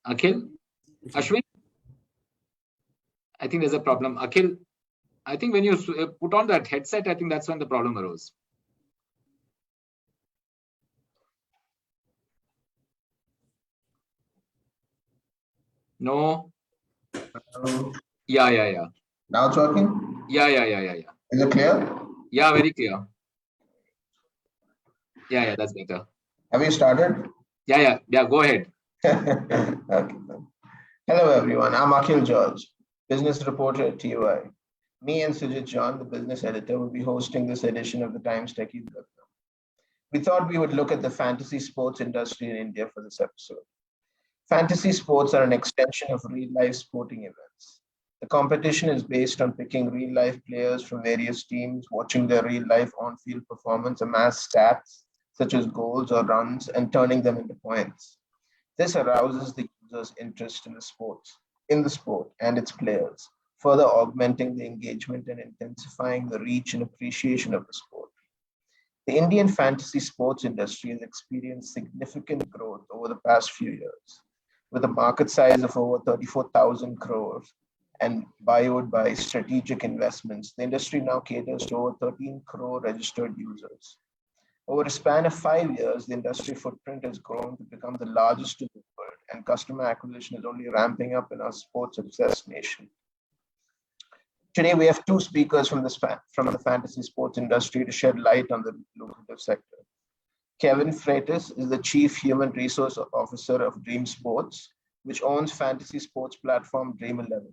Akhil? Ashwin? I think there's a problem. Akhil, I think when you put on that headset, I think that's when the problem arose. No. Yeah. Now it's working? Yeah. Is it clear? Yeah, very clear. Yeah, that's better. Have you started? Yeah, go ahead. Okay. Hello, everyone. I'm Akhil George, business reporter at TUI. Me and Sujit John, the business editor, will be hosting this edition of the Times Techies. We thought we would look at the fantasy sports industry in India for this episode. Fantasy sports are an extension of real-life sporting events. The competition is based on picking real-life players from various teams, watching their real-life on-field performance, amass stats such as goals or runs, and turning them into points. This arouses the user's interest in the sport and its players, further augmenting the engagement and intensifying the reach and appreciation of the sport. The Indian fantasy sports industry has experienced significant growth over the past few years, with a market size of over 34,000 crores and buoyed by strategic investments. The industry now caters to over 13 crore registered users. Over a span of 5 years, the industry footprint has grown to become the largest in the world, and customer acquisition is only ramping up in our sports-obsessed nation. Today, we have two speakers from the fantasy sports industry to shed light on the lucrative sector. Kevin Freitas is the Chief Human Resource Officer of Dream Sports, which owns fantasy sports platform Dream11.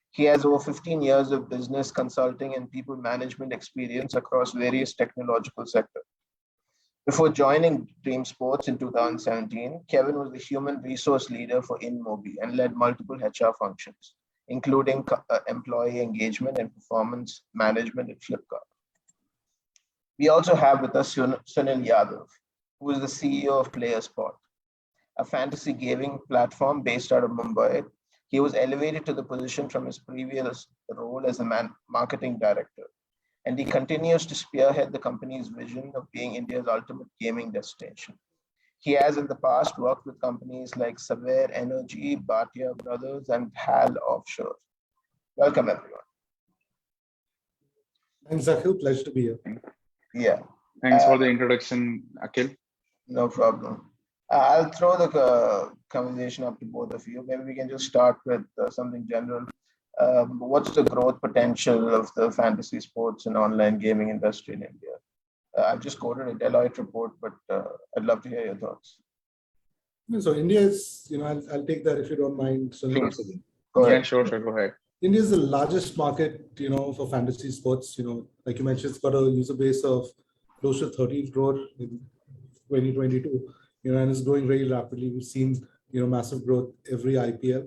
He has over 15 years of business consulting and people management experience across various technological sectors. Before joining Dream Sports in 2017, Kevin was the human resource leader for InMobi and led multiple HR functions, including employee engagement and performance management at Flipkart. We also have with us Sunil Yadav, who is the CEO of PlayerzPot, a fantasy gaming platform based out of Mumbai. He was elevated to the position from his previous role as a marketing director, and he continues to spearhead the company's vision of being India's ultimate gaming destination. He has in the past worked with companies like Saver Energy, Bhatia Brothers, and HAL Offshore. Welcome, everyone. Thanks, Akhil. Pleasure to be here. Yeah. Thanks for the introduction, Akhil. No problem. I'll throw the conversation up to both of you. Maybe we can just start with something general. What's the growth potential of the fantasy sports and online gaming industry in India? I've just quoted a Deloitte report, but I'd love to hear your thoughts. So India is, I'll take that if you don't mind. So yeah, sure, go ahead. India is the largest market, for fantasy sports. Like you mentioned, it's got a user base of close to 13 crore in 2022, and it's growing very rapidly. We've seen, massive growth every IPL,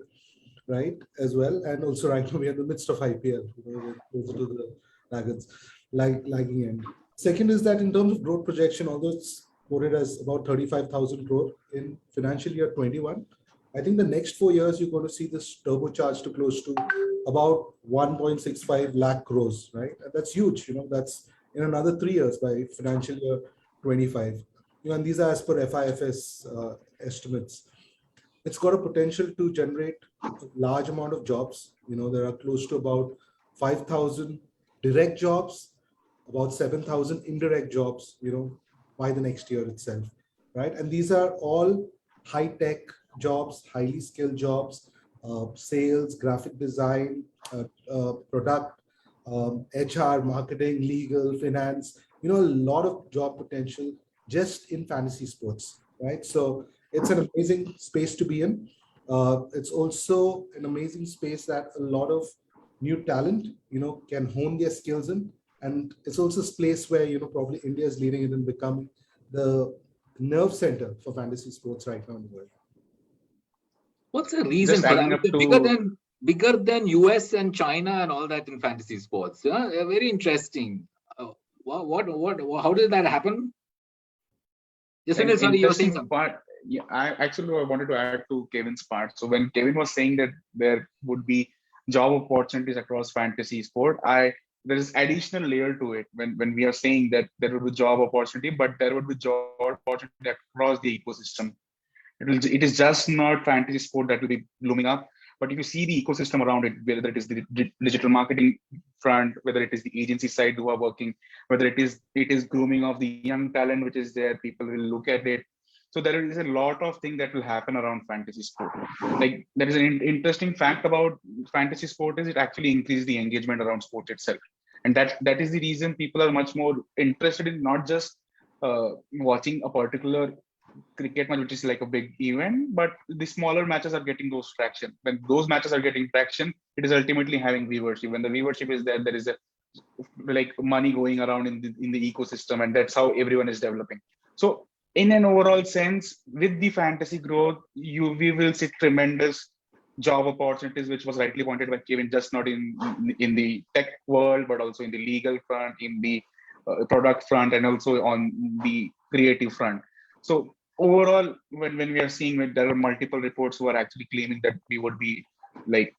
right, as well. And also right now we're in the midst of IPL, we're closer to the lagging end. Second is that in terms of growth projection, although it's quoted as about 35,000 crore in financial year 21, I think the next 4 years, you're going to see this turbocharged to close to about 1.65 lakh crores, right? And that's huge. That's in another 3 years by financial year 25. And these are as per FIFS estimates. It's got a potential to generate a large amount of jobs. There are close to about 5,000 direct jobs, about 7,000 indirect jobs, by the next year itself, right? And these are all high-tech jobs, highly skilled jobs, sales, graphic design, product, HR, marketing, legal, finance, a lot of job potential just in fantasy sports, right? So it's an amazing space to be in. It's also an amazing space that a lot of new talent, can hone their skills in. And it's also a place where, probably India is leading it and becoming the nerve center for fantasy sports right now in the world. What's the reason for that? Bigger than US and China and all that in fantasy sports. Yeah, very interesting. How did that happen? Yes, Sunil, sorry, you were saying something. Yeah, I wanted to add to Kevin's part. So when Kevin was saying that there would be job opportunities across fantasy sport, there is additional layer to it when we are saying that there will be job opportunity, but there would be job opportunity across the ecosystem. It is just not fantasy sport that will be blooming up. But if you see the ecosystem around it, whether it is the digital marketing front, whether it is the agency side who are working, whether it is grooming of the young talent which is there, people will look at it. So there is a lot of things that will happen around fantasy sport. Like there is an interesting fact about fantasy sport is it actually increases the engagement around sports itself, and that is the reason people are much more interested in not just watching a particular cricket match, which is like a big event, but the smaller matches are getting those traction. When those matches are getting traction, it is ultimately having viewership. When the viewership is there, there is a like money going around in the ecosystem, and that's how everyone is developing. So in an overall sense, with the fantasy growth, we will see tremendous job opportunities, which was rightly pointed by Kevin, just not in the tech world, but also in the legal front, in the product front, and also on the creative front. So overall, when we are seeing that there are multiple reports who are actually claiming that we would be like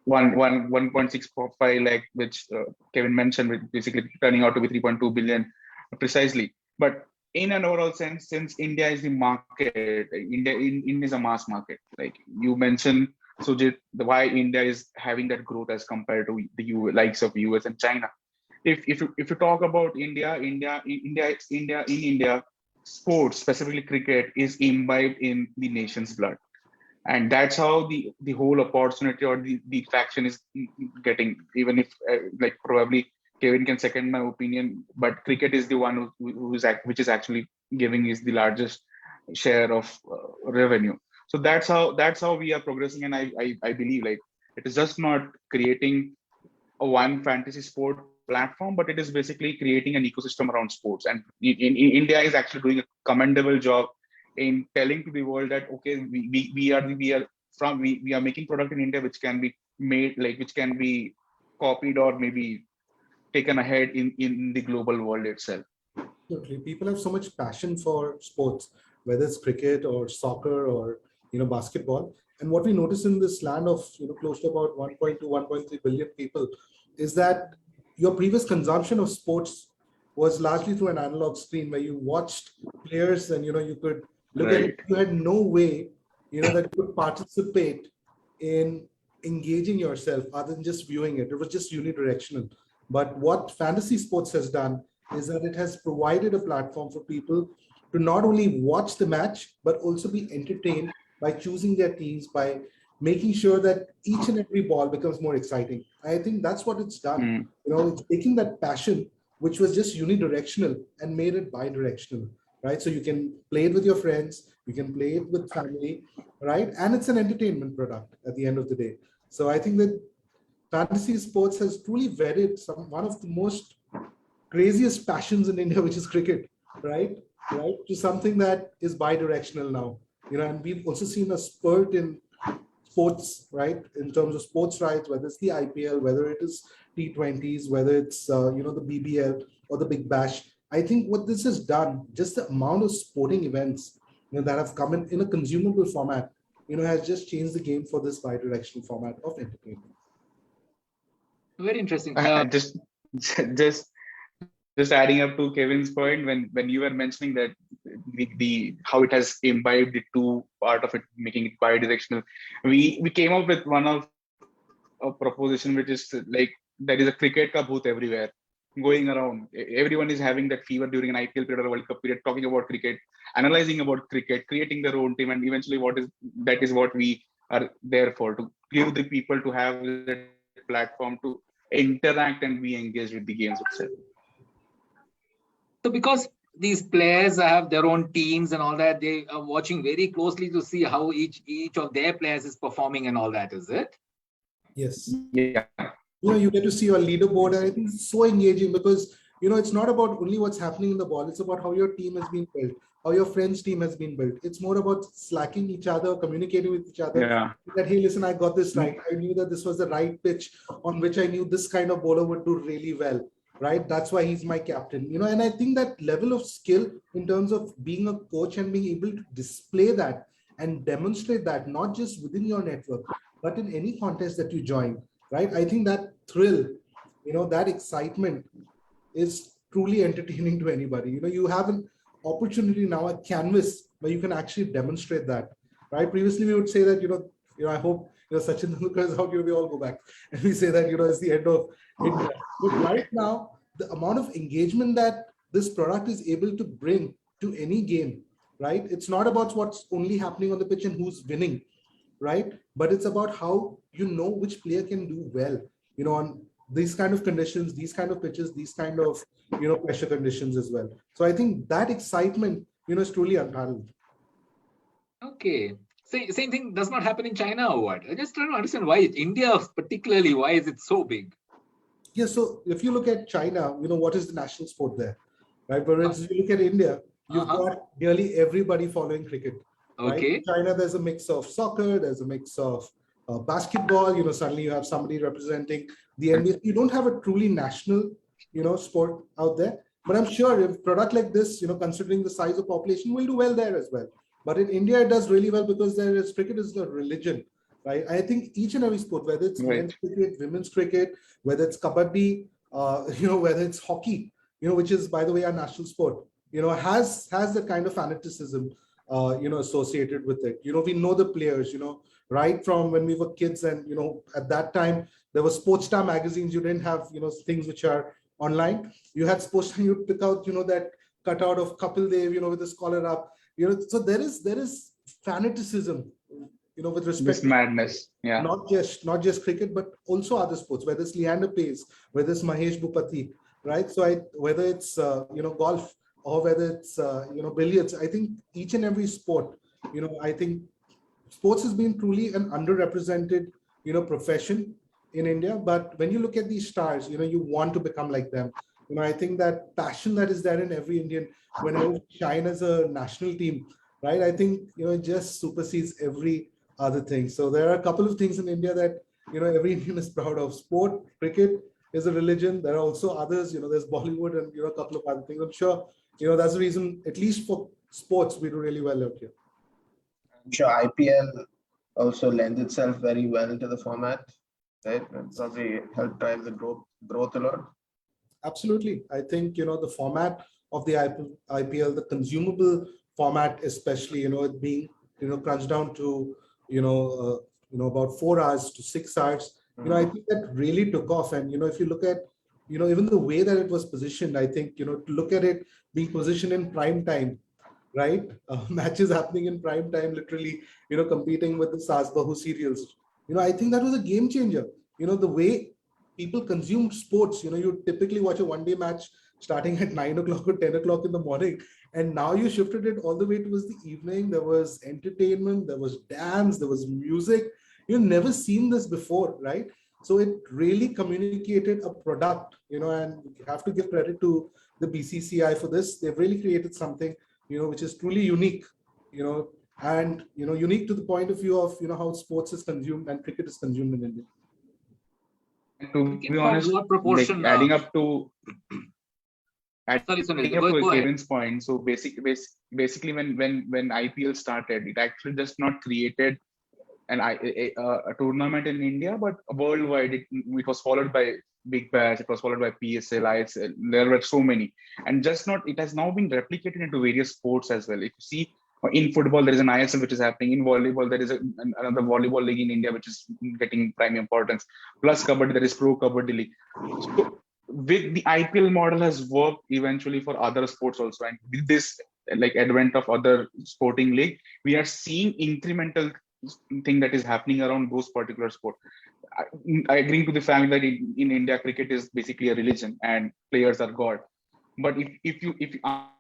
1.65 lakh, which Kevin mentioned, with basically turning out to be 3.2 billion precisely. But in an overall sense, since India is the market, India is a mass market. Like you mentioned, Sujit, why India is having that growth as compared to the likes of US and China. If you talk about India, sports, specifically cricket, is imbibed in the nation's blood, and that's how the whole opportunity or the traction is getting. Even if like probably Kevin can second my opinion, but cricket is the one which is actually giving is the largest share of revenue. So that's how we are progressing, and I believe like it is just not creating a one fantasy sport platform, but it is basically creating an ecosystem around sports. And in India is actually doing a commendable job in telling to the world that okay, we are making product in India which can be made, like which can be copied or maybe taken ahead in the global world itself. Absolutely. People have so much passion for sports, whether it's cricket or soccer or basketball. And what we notice in this land of close to about 1.2, 1.3 billion people is that your previous consumption of sports was largely through an analog screen where you watched players and you could look at it. You had no way that you could participate in engaging yourself other than just viewing it. It was just unidirectional. But what fantasy sports has done is that it has provided a platform for people to not only watch the match, but also be entertained by choosing their teams, by making sure that each and every ball becomes more exciting. I think that's what it's done. It's taking that passion, which was just unidirectional, and made it bidirectional, right? So you can play it with your friends, you can play it with family, right? And it's an entertainment product at the end of the day. So I think that fantasy sports has truly vetted one of the most craziest passions in India, which is cricket, right? To something that is bidirectional now. And we've also seen a spurt in sports, right? In terms of sports rights, whether it's the IPL, whether it is T20s, whether it's the BBL or the Big Bash. I think what this has done, just the amount of sporting events that have come in a consumable format, has just changed the game for this bidirectional format of entertainment. Very interesting. Just adding up to Kevin's point, when you were mentioning that the how it has imbibed the two part of it, making it bidirectional, we came up with one of a proposition which is like there is a cricket ka bhoot everywhere going around. Everyone is having that fever during an IPL period or a World Cup period, talking about cricket, analyzing about cricket, creating their own team, and eventually that is what we are there for, to give the people to have that platform to interact and be engaged with the games itself. So because these players have their own teams and all that, they are watching very closely to see how each of their players is performing and all that, is it? Yes. Yeah. You get to see your leaderboard, and I think it's so engaging because it's not about only what's happening in the ball. It's about how your team has been built, how your friend's team has been built. It's more about slacking each other, communicating with each other. Yeah. That, hey, listen, I got this right. I knew that this was the right pitch on which I knew this kind of bowler would do really well. Right? That's why he's my captain. And I think that level of skill in terms of being a coach and being able to display that and demonstrate that, not just within your network, but in any contest that you join, right? I think that thrill, that excitement is truly entertaining to anybody. You have an opportunity now, a canvas where you can actually demonstrate that, right? Previously, we would say that, I hope, Sachin Tendulkar is out, we all go back and we say that, it's the end of India. But right now, the amount of engagement that this product is able to bring to any game, right? It's not about what's only happening on the pitch and who's winning, right? But it's about how which player can do well, on these kind of conditions, these kind of pitches, these kind of, pressure conditions as well. So I think that excitement, is truly unparalleled. Okay. Same thing does not happen in China or what? I just trying to understand why India particularly, why is it so big? Yeah, so if you look at China, what is the national sport there, right? Whereas if you look at India, you've got nearly everybody following cricket. Right? Okay. In China, there's a mix of soccer, there's a mix of basketball, suddenly you have somebody representing the NBA. You don't have a truly national, sport out there. But I'm sure if a product like this, considering the size of population, will do well there as well. But in India, it does really well because cricket is the religion, right? I think each and every sport, whether it's men's cricket, women's cricket, whether it's kabaddi, whether it's hockey, which is, by the way, our national sport, has the kind of fanaticism associated with it. We know the players, right from when we were kids, and at that time there was Sports Star magazines. You didn't have things which are online. You had Sports Star. You'd pick out that cutout of Kapil Dev, with his collar up. So there is fanaticism, with respect this to madness. Yeah. Not just cricket, but also other sports. Whether it's Leander Pace, whether it's Mahesh Bhupathi, right? So whether it's golf, or whether it's billiards, I think each and every sport, I think sports has been truly an underrepresented profession in India. But when you look at these stars, you want to become like them. I think that passion that is there in every Indian, whenever shine as a national team, right? I think it just supersedes every other thing. So there are a couple of things in India that every Indian is proud of. Sport, cricket is a religion. There are also others. There's Bollywood and a couple of other things. I'm sure that's the reason, at least for sports, we do really well out here. I'm sure IPL also lends itself very well to the format, right? And probably help drive the growth a lot. Absolutely. I think, the format of the IPL, the consumable format, especially, it being, crunched down to, about 4 hours to 6 hours, I think that really took off. And, if you look at, even the way that it was positioned, I think, to look at it being positioned in prime time, right? Matches happening in prime time, literally, competing with the Saas Bahu serials. I think that was a game changer. The way people consumed sports, you typically watch a one-day match starting at 9 o'clock or 10 o'clock in the morning. And now you shifted it all the way towards the evening. There was entertainment, there was dance, there was music. You've never seen this before, right? So it really communicated a product, and you have to give credit to the BCCI for this. They've really created something, which is truly unique, and, unique to the point of view of, how sports is consumed and cricket is consumed in India. To be honest, adding up to Kevin's point, so basically when IPL started, it actually just not created a tournament in India, but worldwide. It was followed by Big Bash, it was followed by PSL, ISL. There were so many, and it has now been replicated into various sports as well. If you see, in football, there is an ISL which is happening. In volleyball, there is another volleyball league in India which is getting prime importance. Plus Kabaddi, there is Pro Kabaddi League. So with the IPL model has worked eventually for other sports also. And with this advent of other sporting league, we are seeing incremental thing that is happening around those particular sports. I agree to the fact that in India, cricket is basically a religion and players are God. But if you ask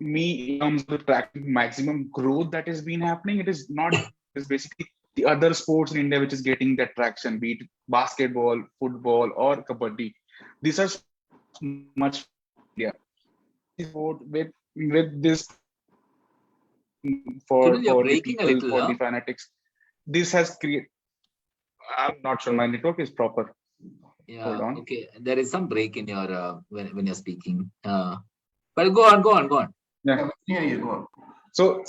me in terms of the maximum growth that has been happening, it is not. It's basically the other sports in India which is getting that traction, be it basketball, football, or kabaddi. These are much with this for the people, for the fanatics. This has created. I'm not sure my network is proper. Yeah. Okay. There is some break in your when you're speaking. But go on. Yeah. You go on.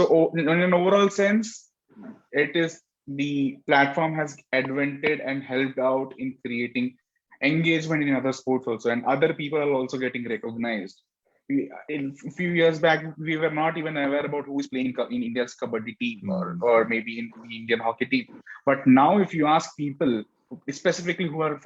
So in an overall sense, it is the platform has advented and helped out in creating engagement in other sports also, and other people are also getting recognized. in a few years back, we were not even aware about who is playing in India's kabaddi team or maybe in the Indian hockey team. But now, if you ask people, specifically who are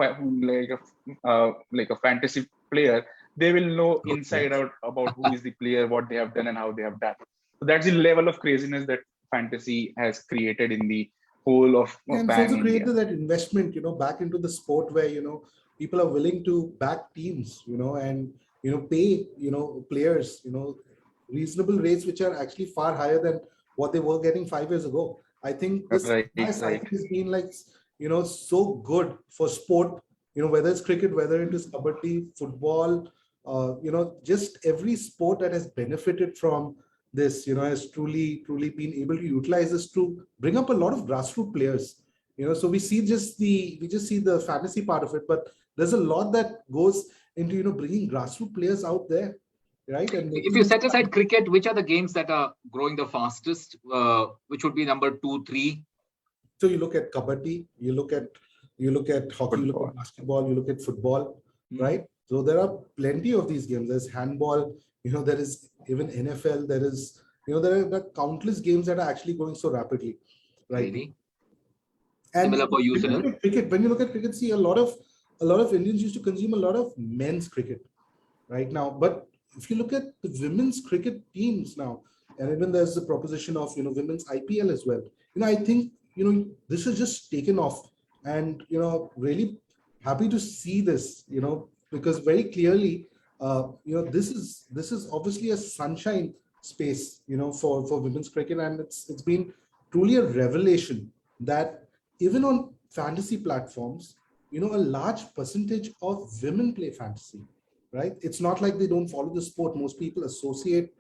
like a fantasy player, they will know inside out about who is the player, what they have done, and how they have done. So that's the level of craziness that fantasy has created in the whole of and it's pan also India. created that investment, back into the sport where, people are willing to back teams, and, pay, players, reasonable rates, which are actually far higher than what they were getting 5 years ago. I think this cycle has been like, so good for sport, whether it's cricket, whether it is kabaddi, football, just every sport that has benefited from this, has truly been able to utilize this to bring up a lot of grassroots players. So we just see the fantasy part of it, but there's a lot that goes into, bringing grassroots players out there, right? And if you set aside cricket, which are the games that are growing the fastest? Which would be number 2, 3? So you look at kabaddi, you look at hockey, you look at basketball, you look at football, right? So there are plenty of these games. There's handball, there is even NFL. There is, there are countless games that are actually going so rapidly, right? Really? And similar for you, Sunil? Cricket. When you look at cricket, see a lot of Indians used to consume a lot of men's cricket right now. But if you look at the women's cricket teams now, and even there's the proposition of women's IPL as well. I think this has just taken off, and really happy to see this. Because very clearly, this is obviously a sunshine space, for women's cricket, and it's been truly a revelation that even on fantasy platforms, a large percentage of women play fantasy, right? It's not like they don't follow the sport. Most people associate,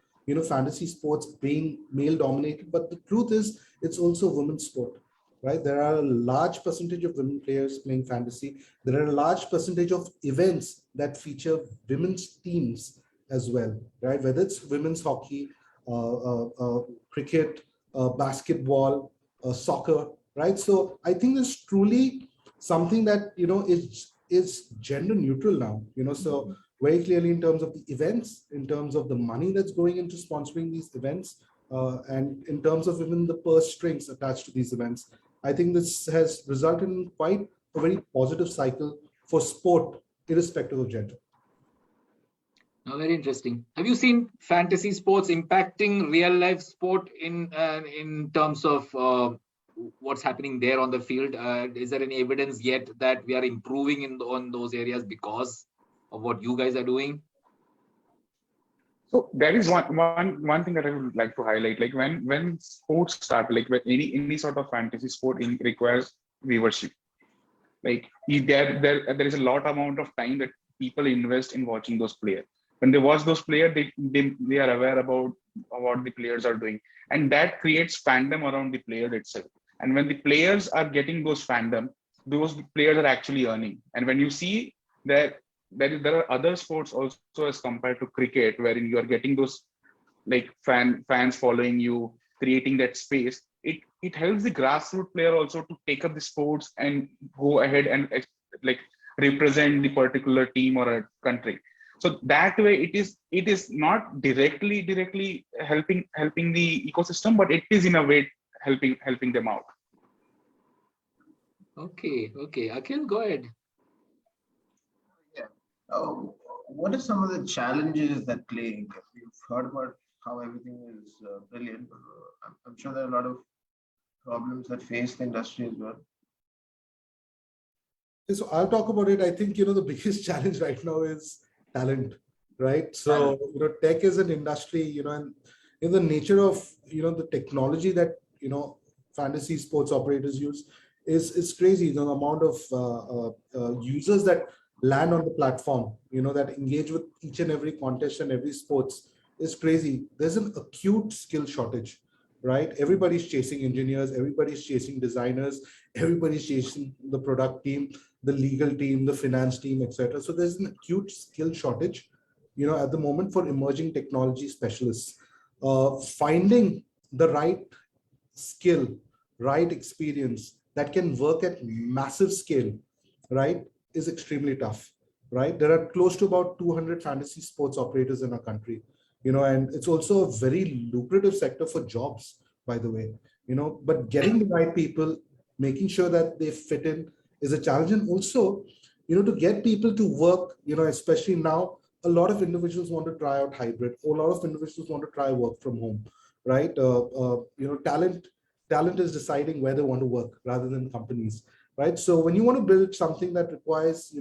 fantasy sports being male dominated, but the truth is it's also women's sport, right? There are a large percentage of women players playing fantasy. There are a large percentage of events that feature women's teams as well, right? Whether it's women's hockey, cricket, basketball, soccer, right? So I think it's truly something that, is gender neutral now, so very clearly in terms of the events, in terms of the money that's going into sponsoring these events, and in terms of even the purse strings attached to these events. I think this has resulted in quite a very positive cycle for sport, irrespective of gender. Oh, very interesting. Have you seen fantasy sports impacting real life sport in terms of what's happening there on the field? Is there any evidence yet that we are improving on those areas because of what you guys are doing? So there is one thing that I would like to highlight. Like when sports start, like when any sort of fantasy sport requires viewership. Like there is a lot amount of time that people invest in watching those players. When they watch those players, they are aware about what the players are doing, and that creates fandom around the player itself. And when the players are getting those fandom, those players are actually earning. And when you see that there are other sports also as compared to cricket, wherein you are getting those like fans following you, creating that space, it helps the grassroots player also to take up the sports and go ahead and like represent the particular team or a country. So that way it is not directly helping the ecosystem, but it is in a way helping them out. Okay. Akhil, go ahead. Yeah. What are some of the challenges that play? We've heard about how everything is brilliant, but I'm sure there are a lot of problems that face the industry as well. So I'll talk about it. I think, the biggest challenge right now is talent, right? So, tech is an industry, and in the nature of, the technology that, fantasy sports operators use is crazy. The amount of users that land on the platform, that engage with each and every contest and every sports is crazy. There's an acute skill shortage, right? Everybody's chasing engineers, everybody's chasing designers, everybody's chasing the product team, the legal team, the finance team, etc. So there's an acute skill shortage, at the moment for emerging technology specialists. Finding the right skill, right experience that can work at massive scale, right, is extremely tough. right? There are close to about 200 fantasy sports operators in our country, and it's also a very lucrative sector for jobs, by the way, but getting the right people, making sure that they fit in is a challenge. And also, to get people to work, especially now, a lot of individuals want to try out hybrid. A lot of individuals want to try work from home, right? Talent is deciding where they want to work rather than companies, right? So when you want to build something that requires,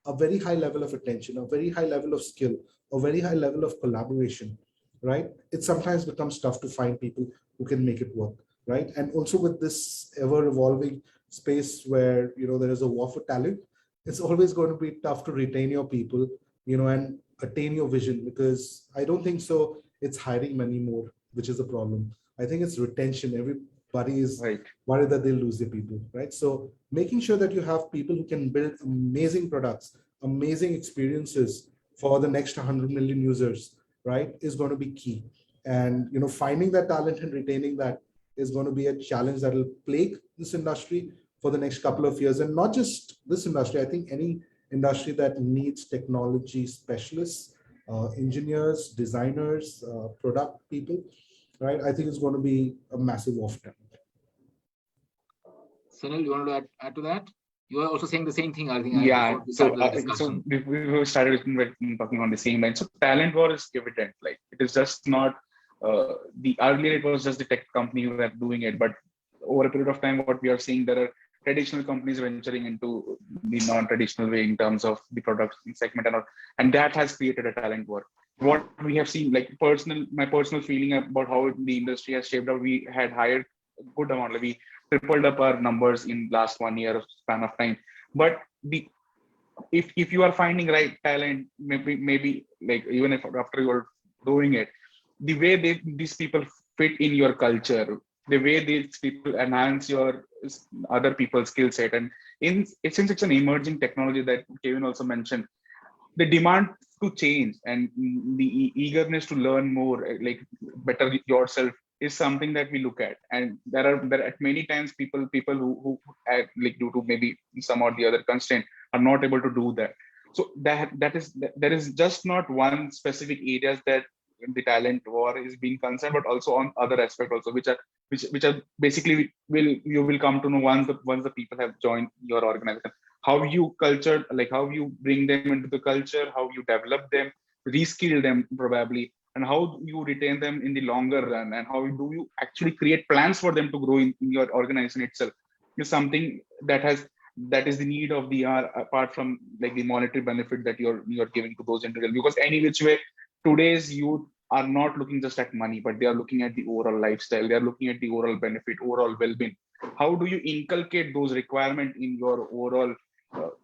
a very high level of attention, a very high level of skill, a very high level of collaboration, right? It sometimes becomes tough to find people who can make it work, right? And also with this ever evolving space where, there is a war for talent, it's always going to be tough to retain your people, and attain your vision, because I don't think so it's hiring many more, which is a problem. I think it's retention. Everybody is worried that they'll lose their people, right? So making sure that you have people who can build amazing products, amazing experiences for the next 100 million users, right, is going to be key. And finding that talent and retaining that is going to be a challenge that will plague this industry for the next couple of years. And not just this industry, I think any industry that needs technology specialists, engineers, designers, product people, right? I think it's going to be a massive war for talent. Sunil, you want to add to that? You are also saying the same thing, I think. Yeah. So we started talking on the same line. So talent war is evident. Like, it is just not earlier it was just the tech company who were doing it, but over a period of time, what we are seeing, there are traditional companies venturing into the non-traditional way in terms of the product segment and all, and that has created a talent war. What we have seen, like my personal feeling about how the industry has shaped up, we had hired a good amount, like we tripled up our numbers in last 1 year of span of time. But if you are finding right talent, maybe like even if after you're doing it, the way these people fit in your culture, the way these people enhance your other people's skill set, and since it's an emerging technology that Kevin also mentioned, the demand to change and the eagerness to learn more, like better yourself, is something that we look at. And there are at many times people who like due to maybe some or the other constraint are not able to do that. So there is just not one specific areas that the talent war is being concerned, but also on other aspects also, which are basically you will come to know once the people have joined your organization, how you culture, like how you bring them into the culture, how you develop them, reskill them probably, and how you retain them in the longer run, and how do you actually create plans for them to grow in your organization itself, is something that is the need of the hour, apart from like the monetary benefit that you're giving to those individuals. Because any which way, today's youth are not looking just at money, but they are looking at the overall lifestyle. They are looking at the overall benefit, overall well-being. How do you inculcate those requirements in your overall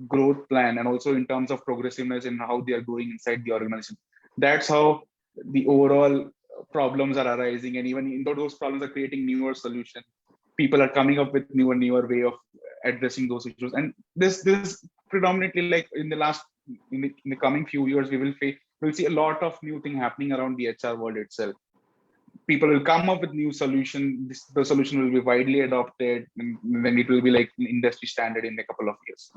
growth plan, and also in terms of progressiveness and how they are growing inside the organization? That's how the overall problems are arising, and even in those problems are creating newer solutions. People are coming up with newer way of addressing those issues, and this predominantly, like in the coming few years, we'll see a lot of new thing happening around the HR world itself. People will come up with new solution. The solution will be widely adopted, and then it will be like industry standard in a couple of years.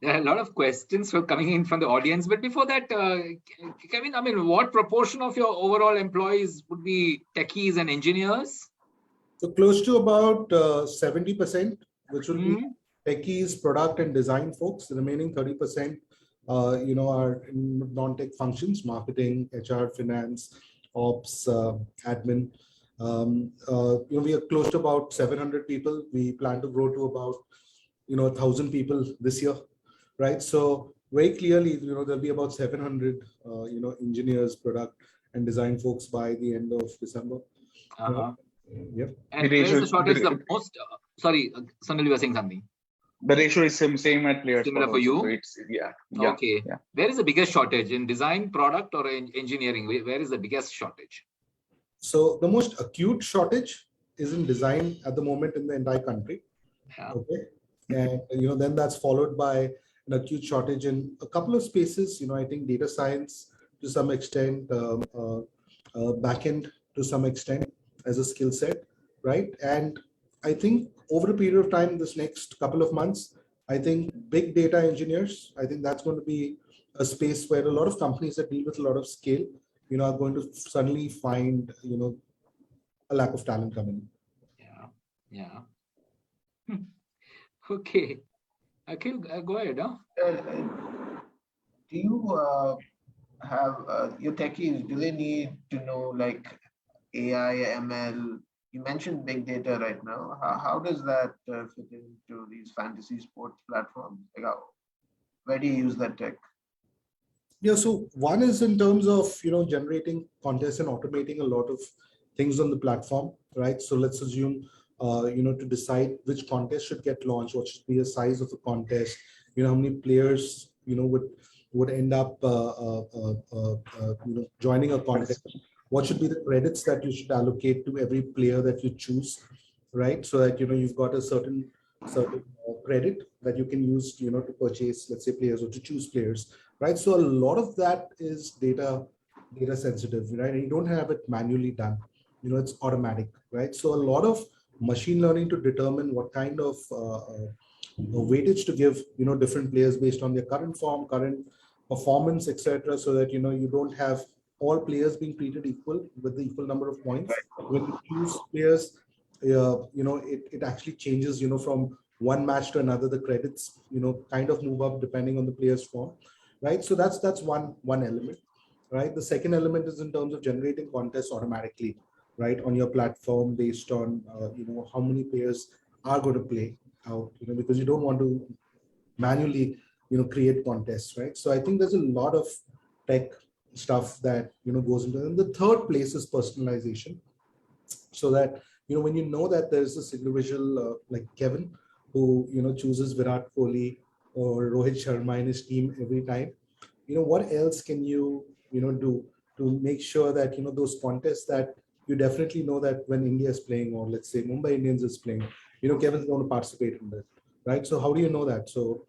There are a lot of questions coming in from the audience, but before that, Kevin, I mean, what proportion of your overall employees would be techies and engineers? So close to about 70%, which would be techies, product and design folks. The remaining 30%, are in non-tech functions: marketing, HR, finance, ops, admin. We are close to about 700 people. We plan to grow to about 1,000 people this year, right? So very clearly, there'll be about 700 engineers, product and design folks by the end of December. Yep. And where is the shortage the most? Sorry, Sunil, you were saying something. The ratio is same at PlayerzPot. Similar for you? So it's, yeah. Okay. Yeah. Where is the biggest shortage? In design, product, or in engineering? Where is the biggest shortage? So the most acute shortage is in design at the moment in the entire country. Yeah. Okay. And then that's followed by an acute shortage in a couple of spaces. I think data science to some extent, backend to some extent as a skill set, right? And I think over a period of time, this next couple of months, I think big data engineers, I think that's going to be a space where a lot of companies that deal with a lot of scale, are going to suddenly find, a lack of talent coming. Yeah. Okay. Akhil, go ahead. Huh? Do you have your techies? Do they need to know like AI, ML? You mentioned big data right now. How does that fit into these fantasy sports platforms? Like where do you use that tech? Yeah, so one is in terms of, generating contests and automating a lot of things on the platform, right? So let's assume, to decide which contest should get launched, what should be the size of the contest, how many players, would end up, joining a contest. What should be the credits that you should allocate to every player that you choose, right? So that, you've got a certain credit that you can use, to purchase, let's say, players or to choose players, right? So a lot of that is data sensitive, right? And you don't have it manually done, it's automatic, right? So a lot of machine learning to determine what kind of weightage to give, different players based on their current form, current performance, etc., so that you don't have all players being treated equal with the equal number of points. When you choose players, it actually changes, from one match to another. The credits, kind of move up depending on the player's form, right? So that's one element, right? The second element is in terms of generating contests automatically, right, on your platform based on how many players are going to play out, because you don't want to manually create contests, right? So I think there's a lot of tech stuff that goes into it. And the third place is personalization, so that when that there's this individual like Kevin who chooses Virat Kohli or Rohit Sharma in his team every time, what else can you do to make sure that those contests that you definitely know that when India is playing, or let's say Mumbai Indians is playing, Kevin's going to participate in that, right? So how do you know that? So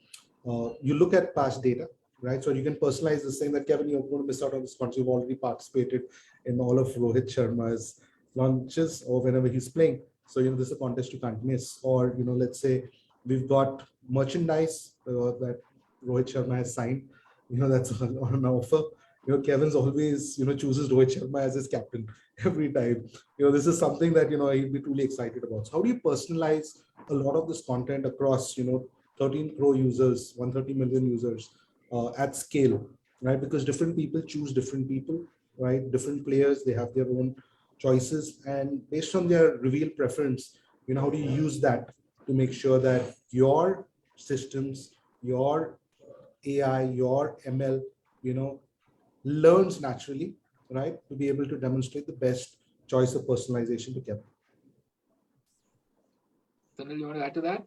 you look at past data, right? So you can personalize this, saying that Kevin, you're going to miss out on this contest. You've already participated in all of Rohit Sharma's launches or whenever he's playing. So this is a contest you can't miss. Or let's say we've got merchandise that Rohit Sharma has signed. That's on an offer. Kevin's always chooses Rohit Sharma as his captain every time. This is something that he'd be truly excited about. So how do you personalize a lot of this content across 13 crore users, 130 million users at scale, right? Because different people choose different people, right? Different players, they have their own choices, and based on their revealed preference, how do you use that to make sure that your systems, your AI, your ML, learns naturally, right? To be able to demonstrate the best choice of personalization to Kevin. Sunil, you want to add to that?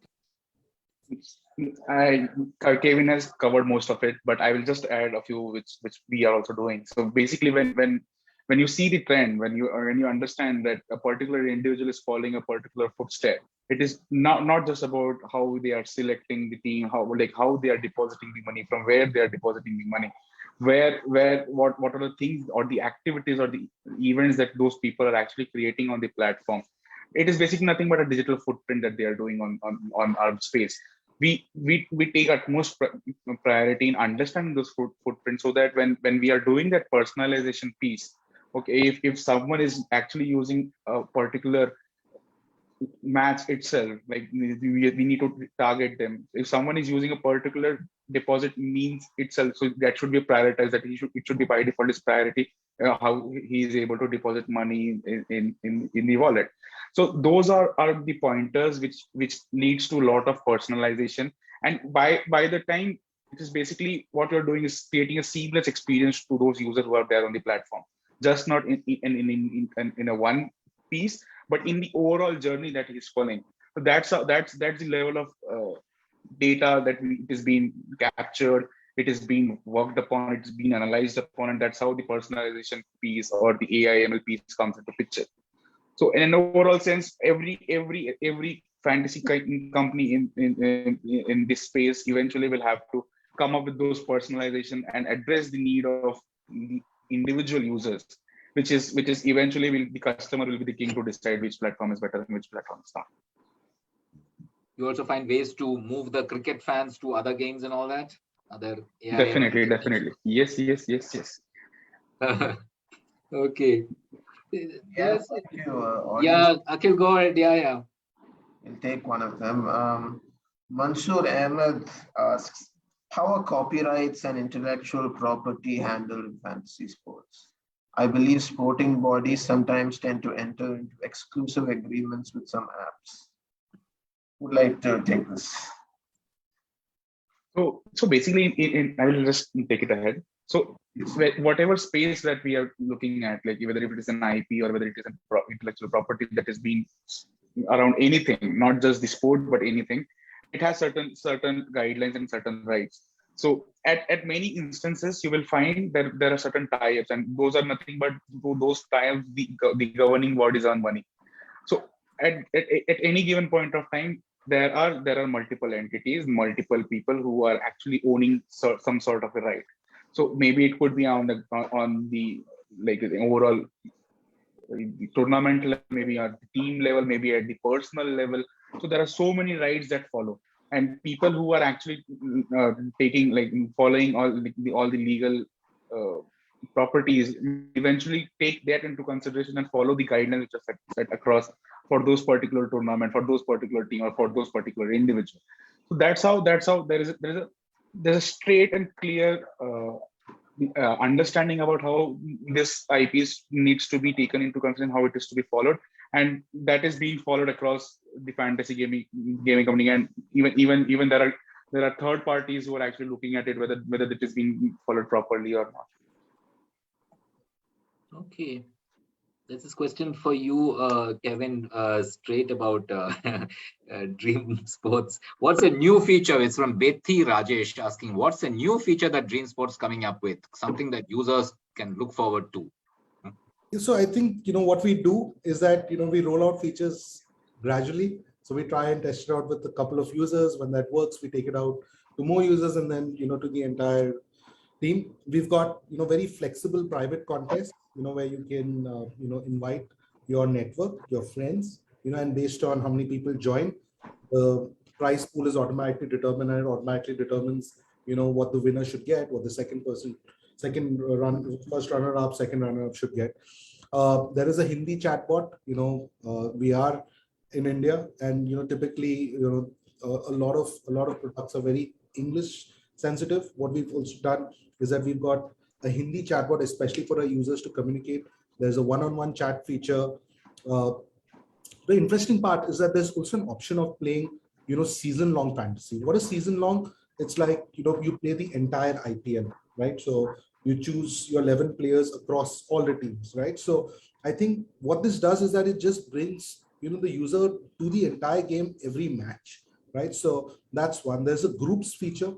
Kevin has covered most of it, but I will just add a few which we are also doing. So basically, when you see the trend, when you understand that a particular individual is following a particular footstep, it is not just about how they are selecting the team, how they are depositing the money, from where they are depositing the money, what are the things or the activities or the events that those people are actually creating on the platform. It is basically nothing but a digital footprint that they are doing on our space. We take utmost priority in understanding those footprints, so that when we are doing that personalization piece, okay, if someone is actually using a particular match itself, like we need to target them. If someone is using a particular deposit means itself, so that should be prioritized, that it should be by default is priority, how he is able to deposit money in the wallet. So those are the pointers which leads to a lot of personalization. And by the time, it is basically what you're doing is creating a seamless experience to those users who are there on the platform, just not in a one piece, but in the overall journey that he's following. So that's the level of data that it is being captured, it is being worked upon, it's been analyzed upon, and that's how the personalization piece or the AI ML piece comes into picture. So in an overall sense, every fantasy company in this space eventually will have to come up with those personalization and address the need of the individual users, which is eventually the customer will be the king to decide which platform is better and which platform is not. You also find ways to move the cricket fans to other games and all that? Other AI Definitely, definitely. Yes, yes, yes, yes. Okay. Yeah, There's, thank you, audience. yeah, Akhil, go ahead. Yeah, yeah. We'll take one of them. Mansoor Ahmed asks, how are copyrights and intellectual property handled in fantasy sports? I believe sporting bodies sometimes tend to enter into exclusive agreements with some apps. Would like to take this? So basically, I will just take it ahead. So Yes. whatever space that we are looking at, like whether if it is an IP or whether it is an intellectual property that is being around anything, not just the sport but anything, it has certain guidelines and certain rights. So at many instances, you will find that there are certain tie-ups, and those are nothing but those tie-ups. The governing bodies earn money. So at any given point of time, there are multiple entities, multiple people who are actually owning some sort of a right. So maybe it could be on the like the overall tournament level, maybe at the team level, maybe at the personal level. So there are so many rights that follow, and people who are actually taking like following all the legal uh, properties eventually take that into consideration and follow the guidelines which are set across for those particular tournament, for those particular team, or for those particular individual. So that's how there's a straight and clear understanding about how this IPs needs to be taken into consideration, how it is to be followed, and that is being followed across the fantasy gaming company. And even there are third parties who are actually looking at it, whether it is being followed properly or not. Okay. This is question for you, Kevin, straight about Dream Sports. What's a new feature? It's from Bethi Rajesh asking, what's a new feature that Dream Sports coming up with? Something that users can look forward to. So I think, what we do is that, we roll out features gradually. So we try and test it out with a couple of users. When that works, we take it out to more users and then, to the entire team. We've got, very flexible private contests, where you can, invite your network, your friends, and based on how many people join, the prize pool is automatically determined, and it automatically determines, what the winner should get, what the first runner up, second runner up should get. There is a Hindi chatbot. We are in India, and typically, a lot of products are very English sensitive. What we've also done is that we've got a Hindi chatbot, especially for our users to communicate. There's a one-on-one chat feature. The interesting part is that there's also an option of playing, season-long fantasy. What is season-long? It's like, you play the entire IPL, right? So you choose your 11 players across all the teams, right? So I think what this does is that it just brings, the user to the entire game every match, right? So that's one. There's a groups feature,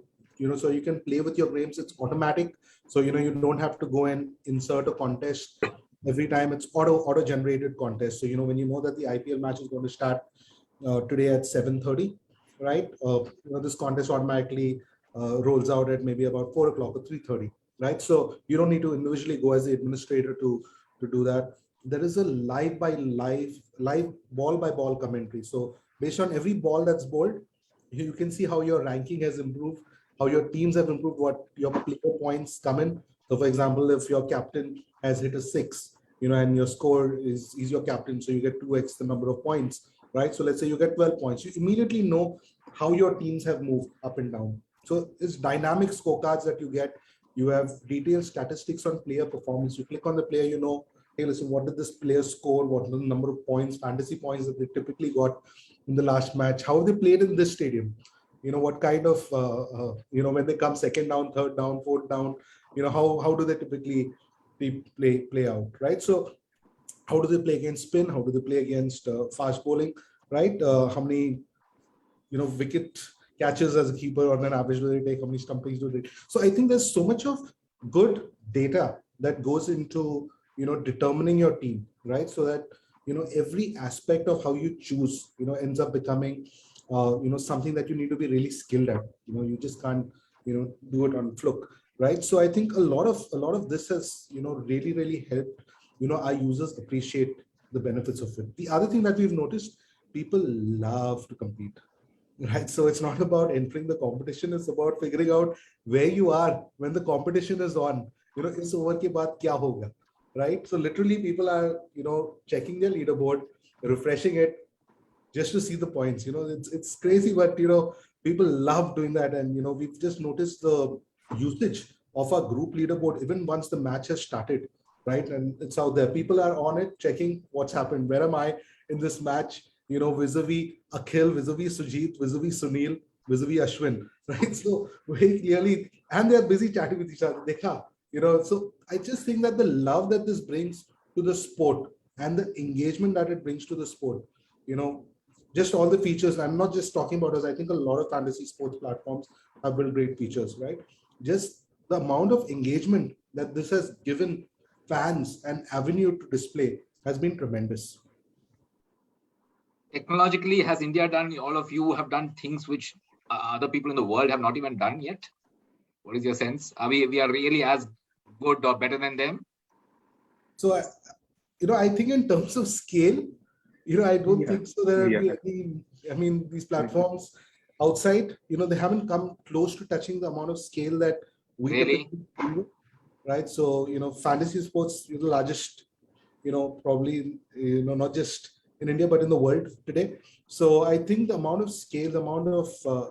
so you can play with your games. It's automatic. So, you don't have to go and insert a contest every time. It's auto generated contest. So, when you know that the IPL match is going to start today at 7:30, right? This contest automatically rolls out at maybe about 4 o'clock or 3:30, right? So you don't need to individually go as the administrator to do that. There is a live ball by ball commentary. So based on every ball that's bowled, you can see how your ranking has improved, how your teams have improved, what your player points come in. So for example, if your captain has hit a 6, and your score is your captain, so you get 2x the number of points, right? So let's say you get 12 points. You immediately know how your teams have moved up and down. So it's dynamic scorecards that you get. You have detailed statistics on player performance. You click on the player, hey, listen, what did this player score? What are the number of points, fantasy points that they typically got in the last match? How they played in this stadium? What kind of, when they come second down, third down, fourth down, how do they typically play out, right? So how do they play against spin? How do they play against fast bowling, right? How many, wicket catches as a keeper on an average do they take? How many stumpings do they take? So I think there's so much of good data that goes into, determining your team, right? So that, every aspect of how you choose, ends up becoming, something that you need to be really skilled at. You just can't, do it on fluke, right? So I think a lot of this has, really, really helped, our users appreciate the benefits of it. The other thing that we've noticed, people love to compete. right? So it's not about entering the competition, it's about figuring out where you are when the competition is on. Is over ke baad kya hoga, right? So literally people are, checking their leaderboard, refreshing it just to see the points. It's crazy, but people love doing that. And we've just noticed the usage of our group leaderboard even once the match has started, right? And it's out there. People are on it, checking what's happened. Where am I in this match? Vis-a-vis Akhil, vis-a-vis Sujit, vis-a-vis Sunil, vis-a-vis Ashwin, right? So very clearly, and they're busy chatting with each other. Dekha, so I just think that the love that this brings to the sport and the engagement that it brings to the sport, just all the features. I'm not just talking about us. I think a lot of fantasy sports platforms have built great features, right? Just the amount of engagement that this has given fans an avenue to display has been tremendous. Technologically, has India done, all of you have done things which other people in the world have not even done yet? What is your sense? Are we are really as good or better than them? So, I think in terms of scale, I don't think so. There will be any, these platforms outside, they haven't come close to touching the amount of scale that we really? do, right? So, fantasy sports, the largest, probably, not just in India, but in the world today. So I think the amount of scale, the amount of,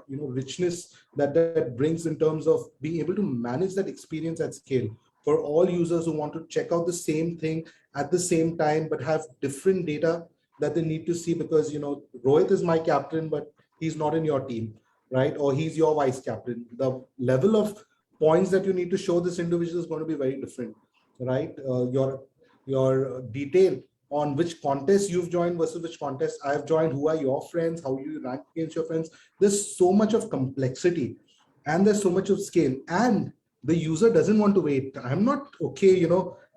richness that brings in terms of being able to manage that experience at scale for all users who want to check out the same thing at the same time, but have different data that they need to see, because, Rohit is my captain, but he's not in your team, right? Or he's your vice captain. The level of points that you need to show this individual is going to be very different, right? Your detail on which contest you've joined versus which contest I've joined, who are your friends, how you rank against your friends. There's so much of complexity and there's so much of scale, and the user doesn't want to wait. I'm not okay,